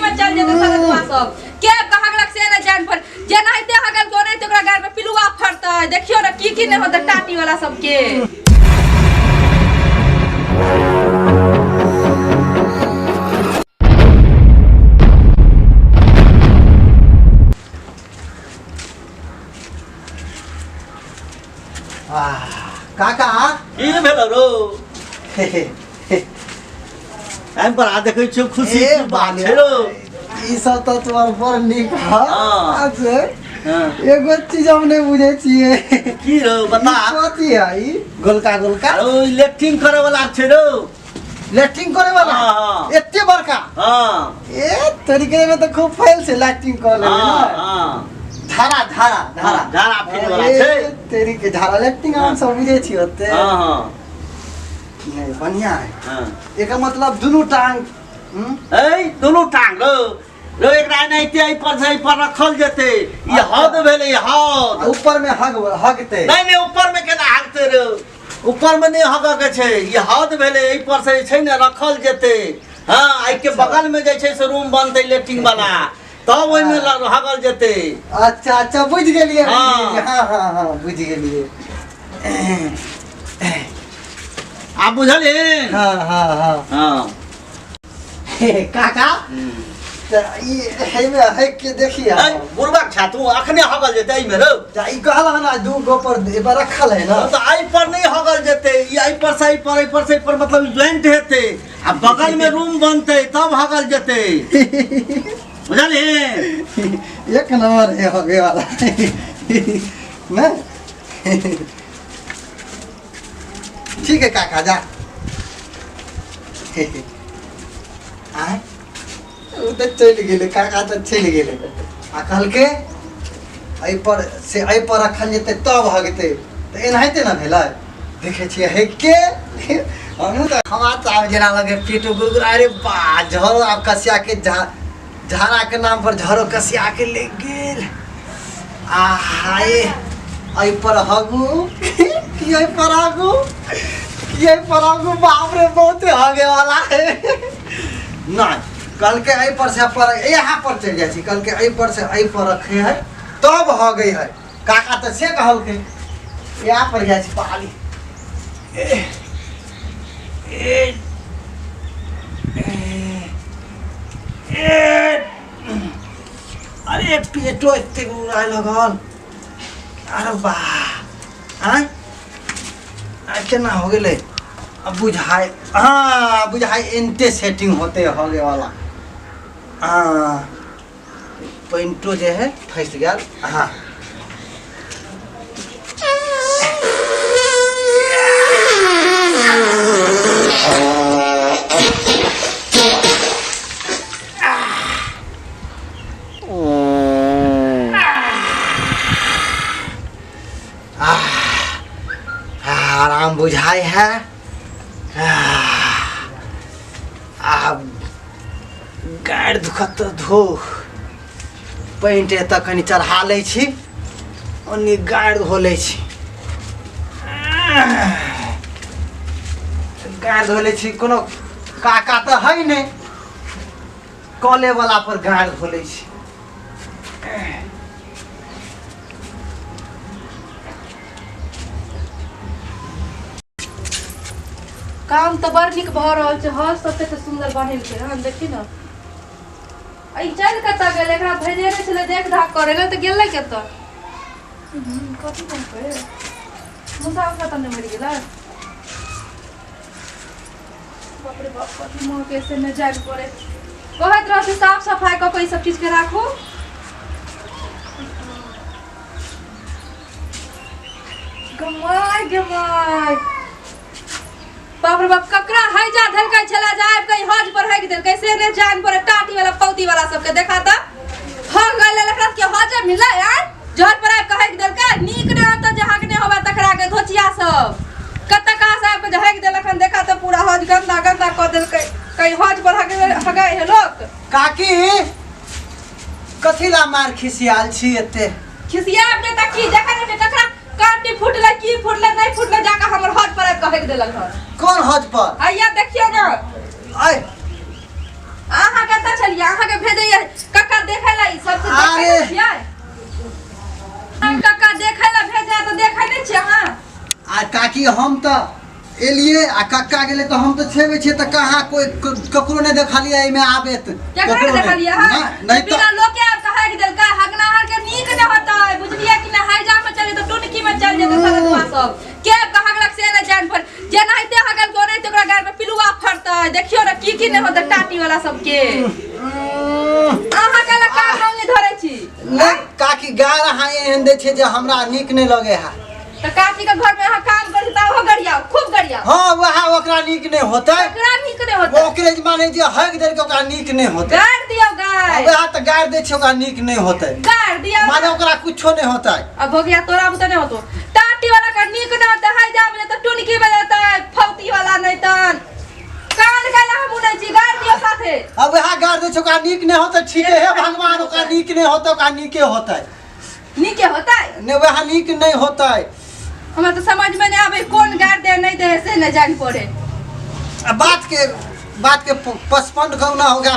में चल जेते सगतवा सब के कहगलक से न जान पर जे नहिते हगल को नहीं तो ओकरा गार में पिलुआ फरतै देखियो न की नहीं होतै टाटी वाला सब के काका की भेल रो हम पर आ देखै छी खुशी की बात छै रो ई सब तो तोर बड़ नीक ह अच्छा हां एगो चीज हम नहीं बुझे छिए की रो बता कथि है ई गोलका गोलका ओ इलेक्ट्रिक करे वाला छै रो लैट्रिन करे वाला हां एते बड़का हां ए तरीके में तो खूब फैल से लैट्रिन कर ले हां धारा धारा धारा धारा फिर वाला छै तेरी के धारा लैट्रिन हम सब बुझे छी होते हां हां नहीं बढ़िया है हां एका मतलब दोनों टांग ए दोनों टांग रो एकरा नहिते आई पर रखल जेते ई हद भेले हद ऊपर में हगते नहीं ऊपर में केना हगते रो ऊपर में नहीं हग के छै ई हद भेले एहि पर से छै ने रखल जेते हां आई के बगल में जे छै से रूम बनतै लेट्रिन वाला तब ओइ में हगल जेते अच्छा अच्छा बुझ गेलिए हां हां हां बुझ गेलिए आप बुझले हां हां हां हां काका त ई है में है के देखिए बुरबक छा तू अखने हगल जेते आई में रो ई कहला ना दू गो पर एबा रखल है ना तो आई पर नहीं हगल जेते ई आई पर से मतलब ज्वाइंट हेते आ बगल में रूम बनते तब हगल जेते बुझले एक नंबर है हगे वाला ना ठीक है काका जा आय उ त चल गेले काका त चल गेले आ कहल के आई पर से आई पर रखल जेते तब हगते त एनाहिते ना भेलै देखे छिए है के हम त हवा चाव जना लगे पेटो गुरगुरा रे बा झरो आप कसिया के झाड़ा के नाम पर झरो कसिया के ले गेल आ हाय आई पर हगू की आई पर हगू ये परागू बाप रे बहुत आगे वाला है ना कल के आई पर से पर यहाँ पर चल जाए छी कल के आई पर से आई पर रखे है तब हो गई है काका तो से कहल के यहाँ पर जाए छी पाली अरे पेटो इतने गुराए लगल अरे वाह आय केना हो गेले अब बुझाए हाँ बुझाए एंटे सेटिंग होते होगे वाला हाँ पेंटो जो है फंस गया हाँ आराम बुझाए है अब गाड़ दुखत तो धो पेंट तक कनी चढ़ा ले छी ओनी गाड़ धो ले छी गाड़ धो ले छी कोनो काका तो है नहीं कॉले वाला पर गाड़ धो ले छी काम तो बड़ निक भ रहल छै हर सबके तो सुंदर बनेल छै हम देखी न आई चल कता गेल एकरा भेजे रे छले देख धाक करे ले त गेलै कत कथि कोन करे मुसा खत्म नहीं मर गेला बाप रे बाप कथि मोह कैसे न जाग पड़े कहत रह साफ सफाई क कोई सब चीज के राखो गमाय बाप रे बाप ककरा है जा धलकै चला जाए कहीं हज पर है देल कैसे ने जान पर टाटी वाला पौती वाला सबके देखा त हो गइल लखरा के हज मिले यार जहर पर आब कहे देल का नीक ने त जहां के ने होबा तकरा के धोचिया सब कत का साहब के जहर देल लखन देखा त पूरा हज गंदा गंदा क देल कहीं हज पर हगाई है लोग काकी कथि ला मार खिसियाल छी एते खिसिया अपने तक की देखा ने ककरा काटी फुटले की फुटले नहीं फुटले जाका हमर हज पर कहे देलक हन कौन हज पर आइया देखियो ना आय आहा कत चलिए आहा के भेजे अरे कक्का देखे ला भेजा तो देखे नहीं छी हां आ काकी हम तो एलिए आ कक्का गेले तो हम तो छेबे छे त कहां कोई ककरो ने देखलिए एमे आबेत केकरा ने देखलिए हां नहीं तो बिना लोग के आप कहे के देल का हगनाहर के नीक ने होता है बुझलिए कि ना हाईजा में चले तो टुनकी में चल जेते सरदवा सब के कहगलक से न जान पर जे नहिते हगल को नहीं तो ओकरा गार में पिलुआ फरता है देखियो ना की ने होता टाटी वाला सब के आहा के ला का मांगे धरे छी नहीं काकी गार हां एहन दे छे जे हमरा नीक नहीं लगे है तो काकी के घर में यहाँ काम करता ता हो गरिया खूब गरिया हां वहा ओकरा नीक नहीं होता ओकरा नीक नहीं होता ओकरे माने जे हग देल के ओकरा नीक नहीं होता गाड़ दियो गाय वहा त गार दे छे ओकरा नीक नहीं होता गाड़ दियो माने ओकरा कुछो नहीं होता अब हो गया तोरा बुते नहीं होतो टाटी वाला का नीक नहीं होता है जा में तो टुनकी में जाता है फौती वाला नहीं तन कान का ला मुने जी गाड़ दियो साथे अब वहा गार दे छे ओकरा नीक नहीं होता ठीक है भगवान ओकरा नीक नहीं होता ओकरा नीके होता नीके होता है ने वहा नीक नहीं होता हमरा तो समझ में नहीं आवे कौन गाड़ दे नहीं दे से न जान पड़े बात के पसपंड गौना हो गया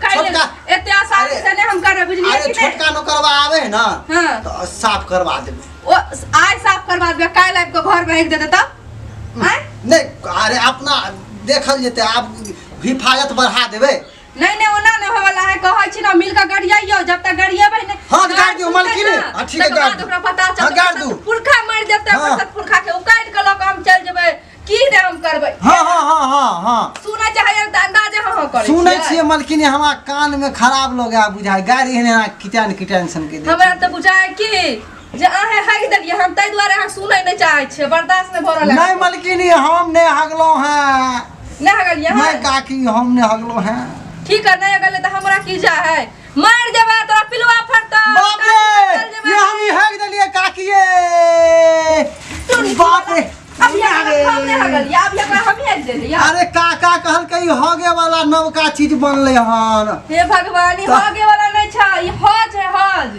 काइले एते आसान से नहीं हम कर बुझलिए अरे कि नहीं छोटका नो करवा आवे है ना हां तो साफ करवा देबे ओ आज साफ करवा देबे काइले आपको घर में एक दे देता हैं नहीं अरे अपना देखल जेते आप हिफाजत बढ़ा देबे नहीं ओना न होवाला है कहै छी ना मिल का गड़ियाइयो जब तक गड़िएबै ने हां गाड़ दियो मालकिन ठीक है गाड़ ओकरा पता चल गाड़ दू पुरखा मर जते बरसत पुरखा के उकाट के लोग हम चल जेबै की रे हम करबै हां सुनै चाहे अंदाजे हां करे सुनै छियै मालकिन हमरा कान में खराब लोग आ बुझाय गाड़ी ने किटान सन के हमरा त बुझाय कि जे अहे हग देलिए हम तै दुआरे हम सुनै नै चाहै छियै बर्दाश्त नै भ रहल नहीं मालकिन हम ने हगलो हैं नै हगलिए मैं काकी हम ने हगलो हैं ठीक है नहीं अगले तो हमरा की जा है मार देबे तोरा पिलवा फरता बाप रे ये हम ही हग देलिए काकीए बाप रे अब ये हमने हगल या अब ये हम ही हग देलिए अरे काका कहल के हगे वाला नवका चीज बनले हन हे भगवान ई हगे वाला नहीं छ ई हज है हज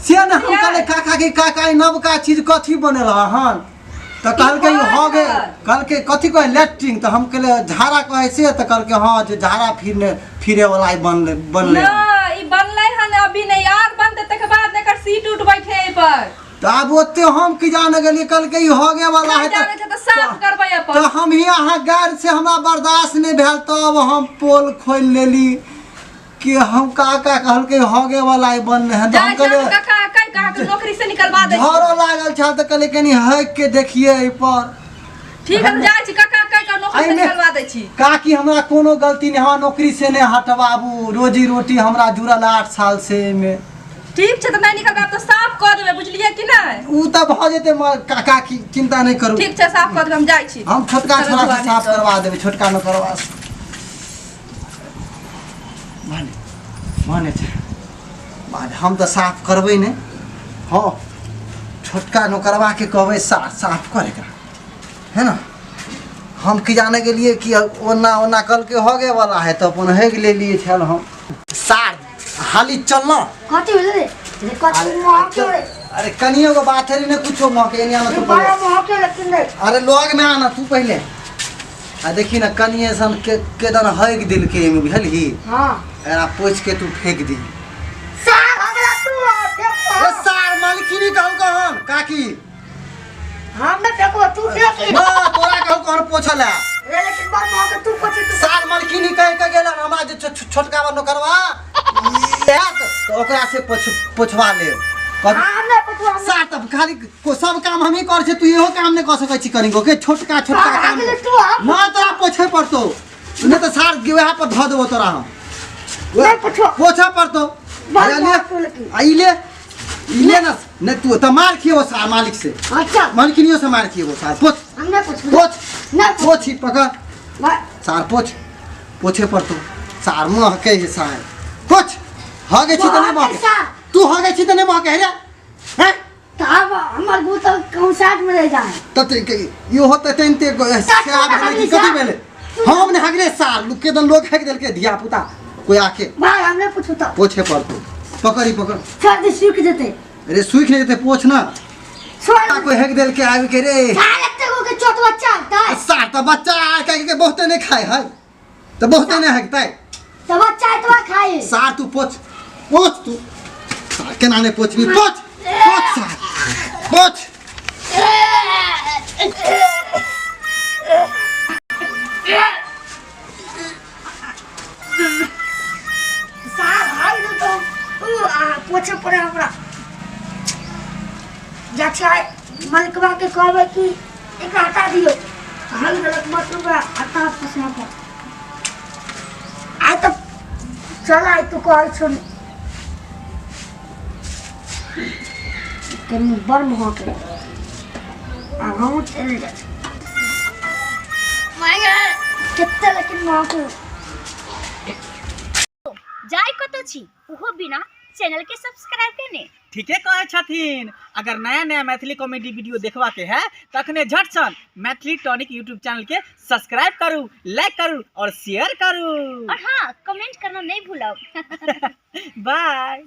से न हम कहले काका के काका ई नवका चीज कथी बनेला हन तो कहल के हगे कहल के कथी कहे लैट्रिन तो हम कहले झाड़ा कहे से तो कहल के हां जे झाड़ा फिरे वाला बनले ना ई बनले हन अभी नहीं यार बनते तक बाद एकर सीट उठ बैठे ए पर तो अब ओते हम की जाने गेली कहल के हगे वाला है तो साफ करबै अपन तो हम ही अहाँ गाड़ से हमरा बर्दाश्त नहीं भेल तब हम पोल खोल लेली कि हम काका कहल के हगे वाला बनले हैं तो हम कहले काका के नौकरी से निकलवा दे घरो लागल छ त कहले कनी हक के देखिए ए पर ठीक है जाय छी काका का नौकरी से निकलवा दे छी काकी हमरा कोनो गलती नहीं हां नौकरी से नहीं हटवाबू रोजी रोटी हमरा जुड़ल 8 साल से में ठीक छ त नहीं निकलबा तो साफ कर देबे बुझलिए कि नहीं उ त भ जेते काका की चिंता नहीं करू ठीक छ साफ कर देबे हम जाय छी हम छोटका छोरा से साफ करवा देबे छोटका न करवा माने हम तो साफ करबे ने हाँ छोटका नौकरवा के कहबे साफ करे है ना हम की जाने के लिए कि ओना कल के होगे वाला है तो अपन हेग ले लिए छल हम सार हाली चलना कथि भेले रे कथि महके अरे कनियो को बात है ने कुछो महके नहीं आना तू बड़ा महके लेकिन रे अरे लोग में आना तू पहले आ देखी ना कनिए सन के दन हेग दिल के में बुझलही हां एरा पोछ के तू फेंक दी सार अगला तू देखो ए सार मालकिनी कहल कहन काकी हम न देखो तू देख बा तोरा कहल कहन पोछला रे लेकिन बड़ महके तू पोछे तू सार मालकिनी कह के गेला हमरा जे छोटका बनो करवा लेत तो ओकरा से पोछवा ले हम न पोछवा सार तब खाली को सब काम हम ही कर छे तू इहो काम नहीं कर सकै छी करिंगो के छोटका काम ना तोरा पोछे पड़तो नहीं तो सार गिवा पर ध देबो तोरा हम नहीं पोछो पोछा पड़तो आइले इले ना ने तू त मार खियो सार मालिक से अच्छा मालकिनियो से मार खियो सार पोछ हमने पोछो पोछ ना पोछी पकड़ भाई सार पोछे पड़तो सार मुंह के सार पोछ हगे छी त नहीं महके तू हगे छी त नहीं महके रे हैं तब हमर भूत कौन साथ में रह जाए तत यो होते तनते से आब कथि भेले हम ने हगरे सार लोग के दन लोग हग देल के धिया पुता कोई आके भाई हमने पूछो तो पोछे पड़तो पकड़ सर्दी सूख जते अरे सूख नहीं जते पोछ ना छोड़ कोई हग देल के आवे के रे लगते को के छोट बच्चा है सार त बच्चा के बहुते नहीं खाए है तो बहुते नहीं हगता है तो बच्चा है तो खाए सार तू पोछ तू केना नहीं पोछबी पोछ पोछ पोछ पोछे पड़े हमरा जाछा मलकवा के कहबे कि एक हटा दियो हल गलत मतलब हटा फसना पर आ तो चल आई तो कहै छन कनी बड़ मोह के आ हम चल जा मांगे कितना लेकिन मोह के जाय कत छी उहो बिना चैनल के सब्सक्राइब करने ठीके कहे छथिन। अगर नया नया मैथिली कॉमेडी वीडियो देखवा के है तखने झट सन मैथिली टॉनिक यूट्यूब चैनल के सब्सक्राइब करू, लाइक करू और शेयर करू और हाँ कमेंट करना नहीं भूलब बाय।